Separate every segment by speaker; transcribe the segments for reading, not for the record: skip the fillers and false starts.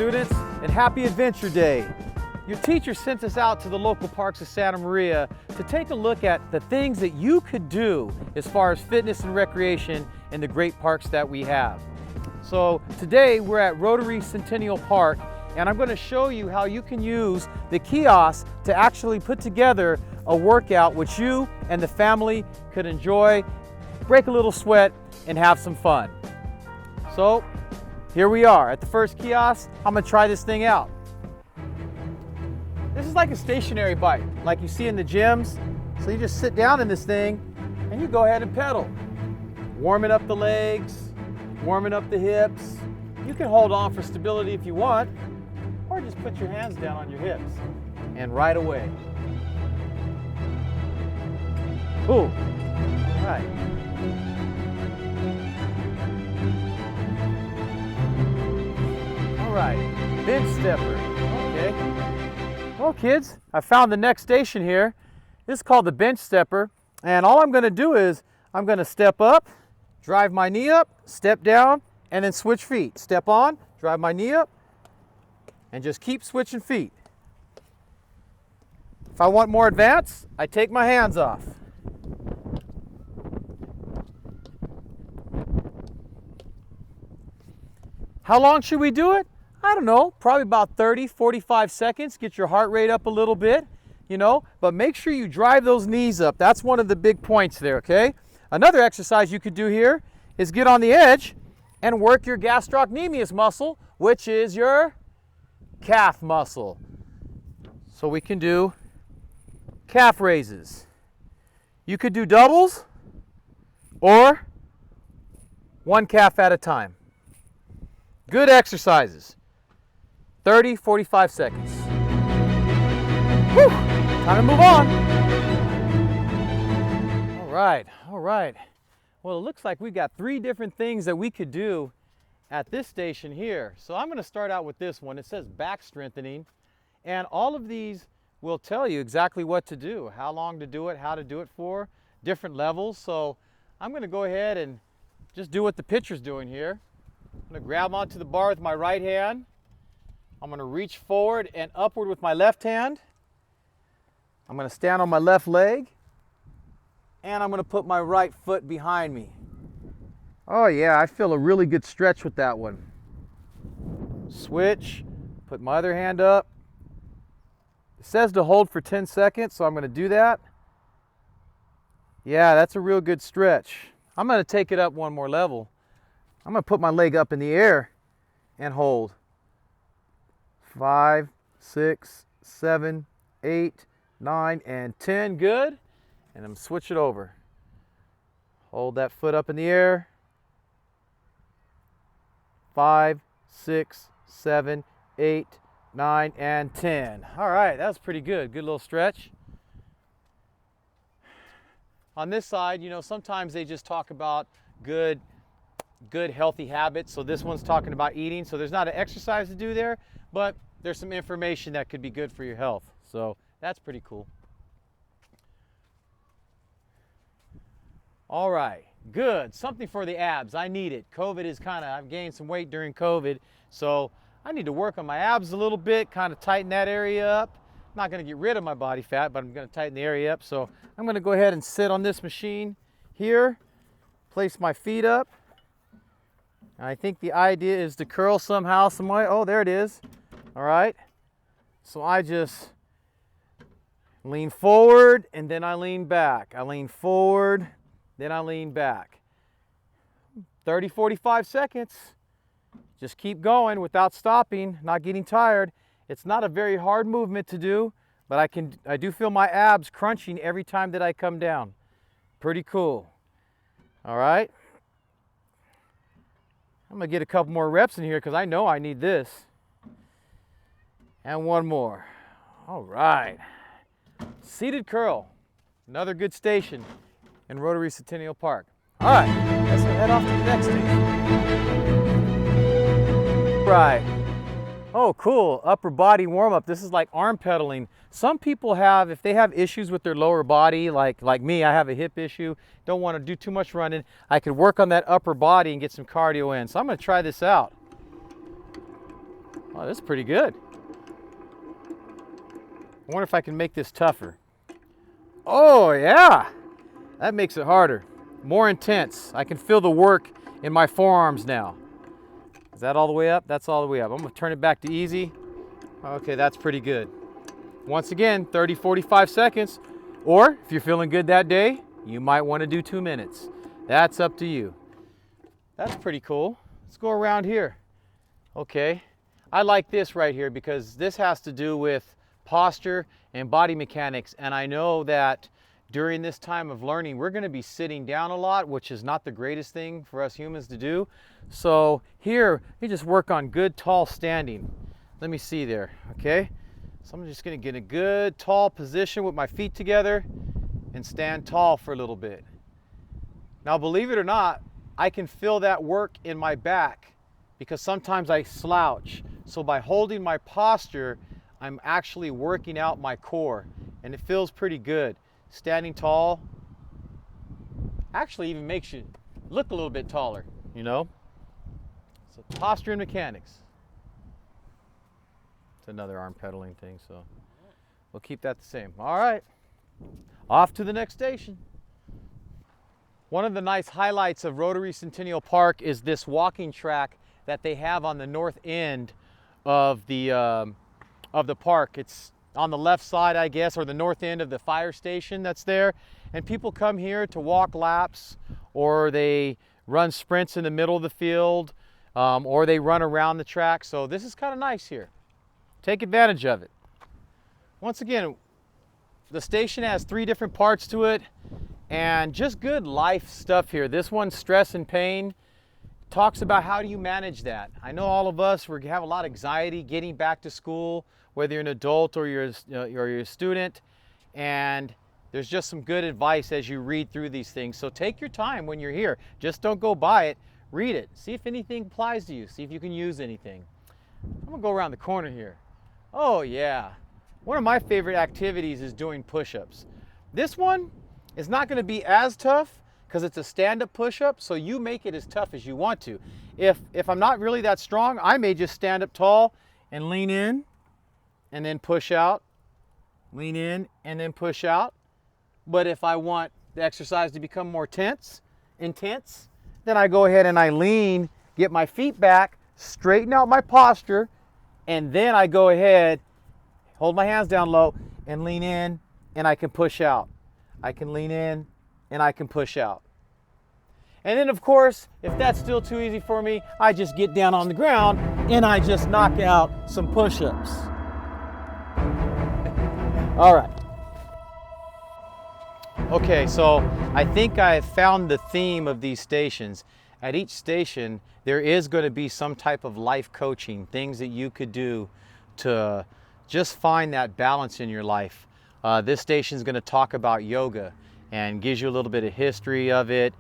Speaker 1: students, and happy Adventure Day. Your teacher sent us out to the local parks of Santa Maria to take a look at the things that you could do as far as fitness and recreation in the great parks that we have. So today we're at Rotary-Centennial Park, and I'm going to show you how you can use the kiosk to actually put together a workout which you and the family could enjoy, break a little sweat, and have some fun. So here we are at the first kiosk. I'm going to try this thing out. This is like a stationary bike, like you see in the gyms. So you just sit down in this thing and you go ahead and pedal. Warming up the legs, warming up the hips. You can hold on for stability if you want, or just put your hands down on your hips and ride away. Cool. All right. All right, bench stepper. Okay. Well, kids, I found the next station here. This is called the bench stepper, and all I'm going to do is I'm going to step up, drive my knee up, step down, and then switch feet. Step on, drive my knee up, and just keep switching feet. If I want more advanced, I take my hands off. How long should we do it? I don't know, probably about 30, 45 seconds. Get your heart rate up a little bit, you know, but make sure you drive those knees up. That's one of the big points there, okay? Another exercise you could do here is get on the edge and work your gastrocnemius muscle, which is your calf muscle. So we can do calf raises. You could do doubles or one calf at a time. Good exercises. 30, 45 seconds. Whew, time to move on. All right. Well, it looks like we've got 3 different things that we could do at this station here. So I'm going to start out with this one. It says back strengthening, and all of these will tell you exactly what to do, how long to do it, how to do it for, different levels. So I'm going to go ahead and just do what the picture's doing here. I'm going to grab onto the bar with my right hand. I'm going to reach forward and upward with my left hand. I'm going to stand on my left leg, and I'm going to put my right foot behind me. Oh yeah, I feel a really good stretch with that one. Switch, put my other hand up. It says to hold for 10 seconds, so I'm going to do that. Yeah, that's a real good stretch. I'm going to take it up one more level. I'm going to put my leg up in the air and hold. 5, 6, 7, 8, 9, and 10. Good. And I'm switch it over. Hold that foot up in the air. 5, 6, 7, 8, 9, and 10. All right, that was pretty good. Good little stretch. On this side, you know, sometimes they just talk about good healthy habits. So this one's talking about eating. So there's not an exercise to do there, but there's some information that could be good for your health. So that's pretty cool. All right, good. Something for the abs. I need it. COVID is I've gained some weight during COVID. So I need to work on my abs a little bit, kind of tighten that area up. I'm not going to get rid of my body fat, but I'm going to tighten the area up. So I'm going to go ahead and sit on this machine here, place my feet up. I think the idea is to curl somehow, some way. Oh, there it is. All right. So I just lean forward and then I lean back. I lean forward, then I lean back. 30, 45 seconds. Just keep going without stopping, not getting tired. It's not a very hard movement to do, but I do feel my abs crunching every time that I come down. Pretty cool. All right. I'm going to get a couple more reps in here because I know I need this. And one more. All right. Seated curl. Another good station in Rotary-Centennial Park. All right. Let's head off to the next station. Right. Oh, cool. Upper body warm-up. This is like arm pedaling. Some people have, if they have issues with their lower body, like me, I have a hip issue, don't want to do too much running, I could work on that upper body and get some cardio in. So I'm going to try this out. Oh, this is pretty good. I wonder if I can make this tougher. Oh yeah, that makes it harder. More intense. I can feel the work in my forearms now. Is that all the way up? That's all the way up. I'm gonna turn it back to easy. Okay, that's pretty good. Once again, 30, 45 seconds. Or if you're feeling good that day, you might want to do 2 minutes. That's up to you. That's pretty cool. Let's go around here. Okay, I like this right here because this has to do with posture and body mechanics, and I know that during this time of learning we're going to be sitting down a lot, which is not the greatest thing for us humans to do. So here you just work on good tall standing. Let me see there. Okay, so I'm just going to get a good tall position with my feet together and stand tall for a little bit. Now believe it or not, I can feel that work in my back because sometimes I slouch. So by holding my posture, I'm actually working out my core, and it feels pretty good. Standing tall actually even makes you look a little bit taller, you know? So posture and mechanics. It's another arm pedaling thing, so we'll keep that the same. All right, off to the next station. One of the nice highlights of Rotary-Centennial Park is this walking track that they have on the north end of the park. It's on the left side, I guess, or the north end of the fire station that's there. And people come here to walk laps, or they run sprints in the middle of the field, or they run around the track. So this is kind of nice here. Take advantage of it. Once again, the station has 3 different parts to it, and just good life stuff here. This one, stress and pain, talks about how do you manage that. I know all of us, we have a lot of anxiety getting back to school, whether you're an adult or you're a student, and there's just some good advice as you read through these things. So take your time when you're here. Just don't go by it. Read it. See if anything applies to you. See if you can use anything. I'm gonna go around the corner here. Oh yeah. One of my favorite activities is doing push-ups. This one is not gonna be as tough because it's a stand-up push-up, so you make it as tough as you want to. If I'm not really that strong, I may just stand up tall and lean in and then push out, lean in and then push out. But if I want the exercise to become more intense, then I go ahead and I lean, get my feet back, straighten out my posture, and then I go ahead, hold my hands down low and lean in, and I can push out. I can lean in and I can push out. And then of course, if that's still too easy for me, I just get down on the ground and I just knock out some push-ups. All right. Okay, so I think I found the theme of these stations. At each station, there is going to be some type of life coaching, things that you could do to just find that balance in your life. This station is going to talk about yoga and gives you a little bit of history of it.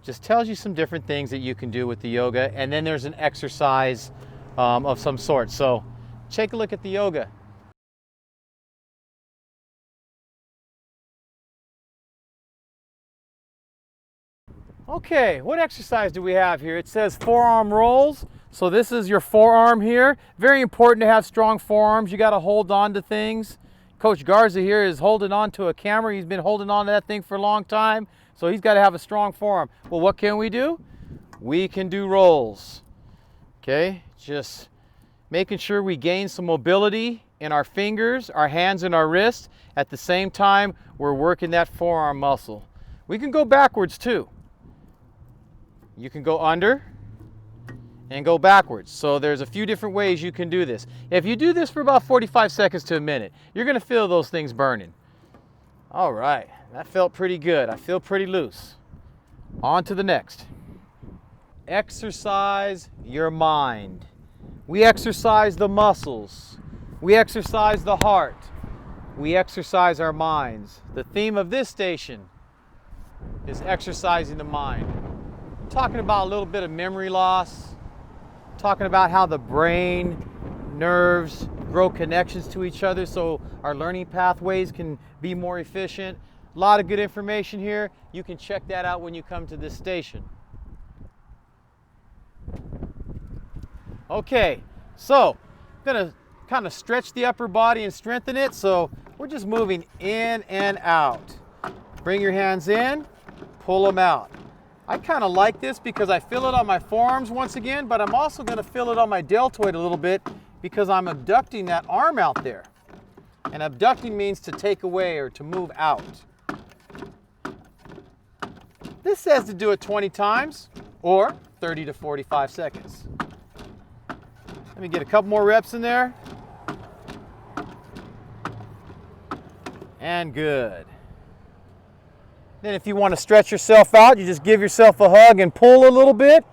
Speaker 1: Just tells you some different things that you can do with the yoga. And then there's an exercise of some sort. So take a look at the yoga. Okay, what exercise do we have here? It says forearm rolls. So this is your forearm here. Very important to have strong forearms. You got to hold on to things. Coach Garza here is holding on to a camera. He's been holding on to that thing for a long time. So he's got to have a strong forearm. Well, what can we do? We can do rolls. Okay, just making sure we gain some mobility in our fingers, our hands, and our wrists. At the same time, we're working that forearm muscle. We can go backwards too. You can go under and go backwards. So there's a few different ways you can do this. If you do this for about 45 seconds to a minute, you're going to feel those things burning. All right, that felt pretty good. I feel pretty loose. On to the next. Exercise your mind. We exercise the muscles. We exercise the heart. We exercise our minds. The theme of this station is exercising the mind. Talking about a little bit of memory loss, talking about how the brain, nerves grow connections to each other so our learning pathways can be more efficient. A lot of good information here. You can check that out when you come to this station. Okay, so gonna kind of stretch the upper body and strengthen it. So we're just moving in and out. Bring your hands in, pull them out. I kind of like this because I feel it on my forearms once again, but I'm also going to feel it on my deltoid a little bit because I'm abducting that arm out there. And abducting means to take away or to move out. This says to do it 20 times or 30 to 45 seconds. Let me get a couple more reps in there. And good. Then if you want to stretch yourself out, you just give yourself a hug and pull a little bit,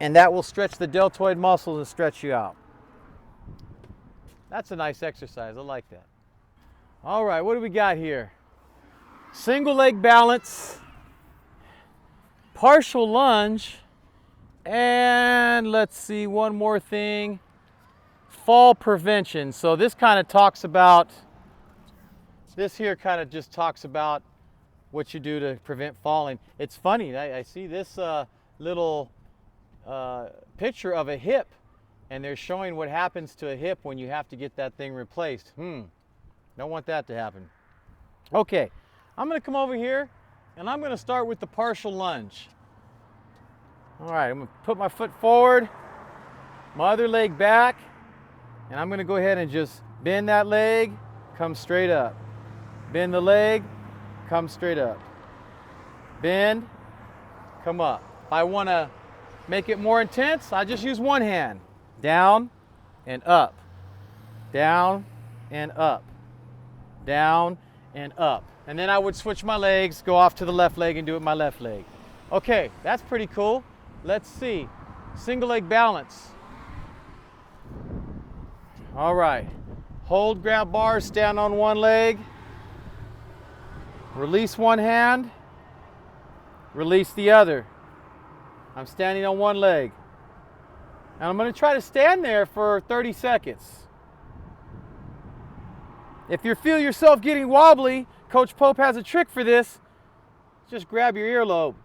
Speaker 1: and that will stretch the deltoid muscles and stretch you out. That's a nice exercise. I like that. All right, what do we got here? Single leg balance, partial lunge, and let's see, one more thing, fall prevention. So this kind of talks about, this here kind of just talks about what you do to prevent falling. It's funny, I see this little picture of a hip, and they're showing what happens to a hip when you have to get that thing replaced. Don't want that to happen. Okay, I'm gonna come over here and I'm gonna start with the partial lunge. All right, I'm gonna put my foot forward, my other leg back, and I'm gonna go ahead and just bend that leg, come straight up. Bend the leg, come straight up. Bend, come up. If I want to make it more intense, I just use one hand. Down and up. Down and up. Down and up. And then I would switch my legs, go off to the left leg and do it with my left leg. Okay, that's pretty cool. Let's see. Single leg balance. All right. Hold, grab bars, stand on one leg. Release one hand, release the other. I'm standing on one leg. And I'm going to try to stand there for 30 seconds. If you feel yourself getting wobbly, Coach Pope has a trick for this. Just grab your earlobe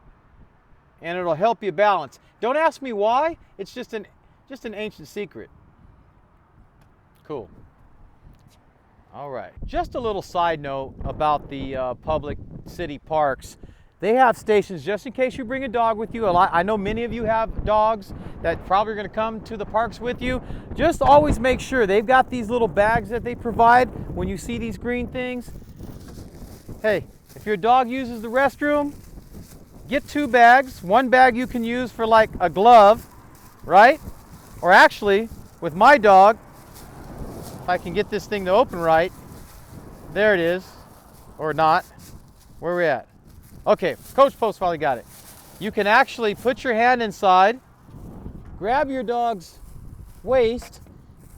Speaker 1: and it'll help you balance. Don't ask me why, it's just an ancient secret. Cool. All right, just a little side note about the public city parks. They have stations just in case you bring a dog with you. I know many of you have dogs that probably are going to come to the parks with you. Just always make sure they've got these little bags that they provide when you see these green things. Hey, if your dog uses the restroom, get 2 bags. One bag you can use for like a glove, right? Or actually, with my dog, if I can get this thing to open right, there it is, or not. Where are we at? Okay, Coach Post finally got it. You can actually put your hand inside, grab your dog's waist,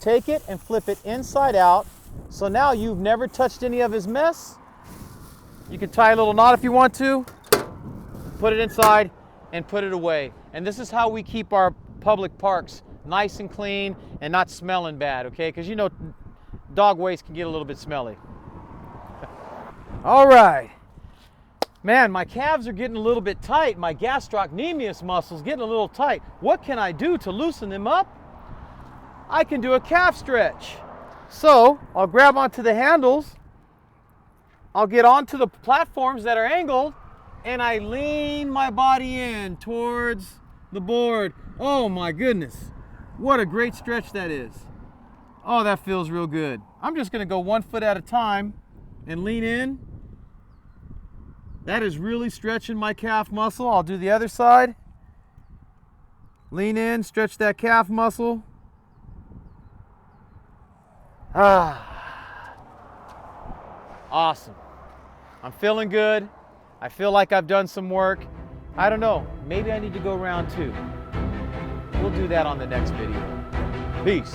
Speaker 1: take it and flip it inside out. So now you've never touched any of his mess. You can tie a little knot if you want to, put it inside and put it away. And this is how we keep our public parks nice and clean and not smelling bad, okay? Because you know dog waste can get a little bit smelly. All right. Man, my calves are getting a little bit tight. My gastrocnemius muscles getting a little tight. What can I do to loosen them up? I can do a calf stretch. So I'll grab onto the handles. I'll get onto the platforms that are angled and I lean my body in towards the board. Oh my goodness. What a great stretch that is. Oh, that feels real good. I'm just gonna go 1 foot at a time and lean in. That is really stretching my calf muscle. I'll do the other side. Lean in, stretch that calf muscle. Awesome. I'm feeling good. I feel like I've done some work. I don't know, maybe I need to go round 2. We'll do that on the next video. Peace.